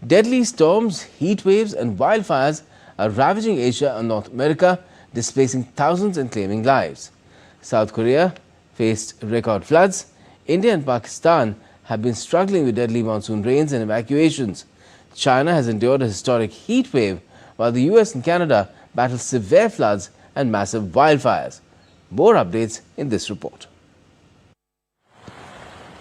Deadly storms, heat waves and wildfires are ravaging Asia and North America, displacing thousands and claiming lives. South Korea faced record floods. India and Pakistan have been struggling with deadly monsoon rains and evacuations. China has endured a historic heat wave, while the US and Canada battle severe floods and massive wildfires. More updates in this report.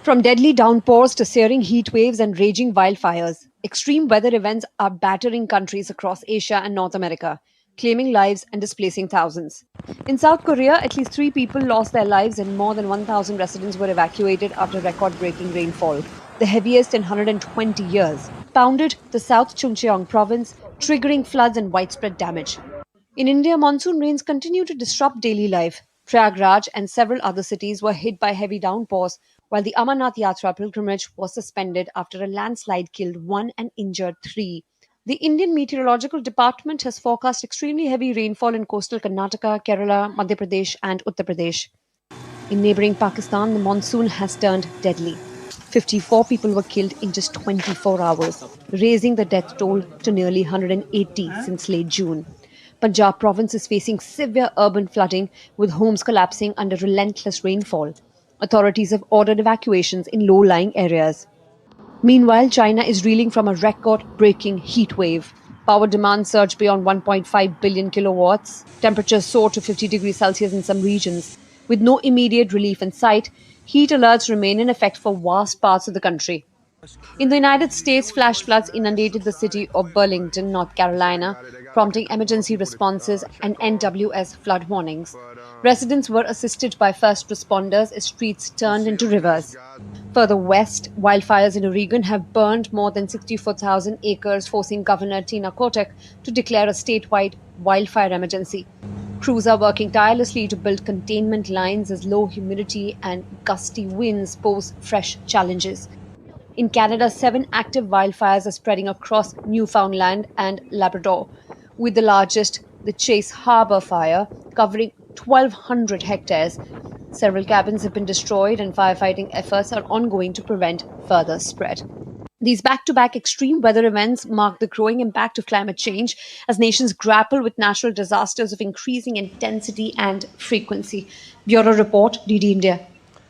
From deadly downpours to searing heat waves and raging wildfires, extreme weather events are battering countries across Asia and North America, claiming lives and displacing thousands. In South Korea, at least 3 people lost their lives and more than 1,000 residents were evacuated after record-breaking rainfall, the heaviest in 120 years, pounded the South Chungcheong province, triggering floods and widespread damage. In India, monsoon rains continue to disrupt daily life. Prayagraj and several other cities were hit by heavy downpours, while the Amarnath Yatra pilgrimage was suspended after a landslide killed 1 and injured 3. The Indian Meteorological Department has forecast extremely heavy rainfall in coastal Karnataka, Kerala, Madhya Pradesh, and Uttar Pradesh. In neighboring Pakistan, the monsoon has turned deadly. 54 people were killed in just 24 hours, raising the death toll to nearly 180 since late June. Punjab province is facing severe urban flooding, with homes collapsing under relentless rainfall. Authorities have ordered evacuations in low-lying areas. Meanwhile, China is reeling from a record-breaking heat wave. Power demand surged beyond 1.5 billion kilowatts. Temperatures soared to 50 degrees Celsius in some regions. With no immediate relief in sight, heat alerts remain in effect for vast parts of the country. In the United States, flash floods inundated the city of Burlington, North Carolina, prompting emergency responses and NWS flood warnings. Residents were assisted by first responders as streets turned into rivers. Further west, wildfires in Oregon have burned more than 64,000 acres, forcing Governor Tina Kotek to declare a statewide wildfire emergency. Crews are working tirelessly to build containment lines as low humidity and gusty winds pose fresh challenges. In Canada, 7 active wildfires are spreading across Newfoundland and Labrador, with the largest, the Chase Harbor fire, covering 1,200 hectares. Several cabins have been destroyed, and firefighting efforts are ongoing to prevent further spread. These back-to-back extreme weather events mark the growing impact of climate change as nations grapple with natural disasters of increasing intensity and frequency. Bureau Report, DD India.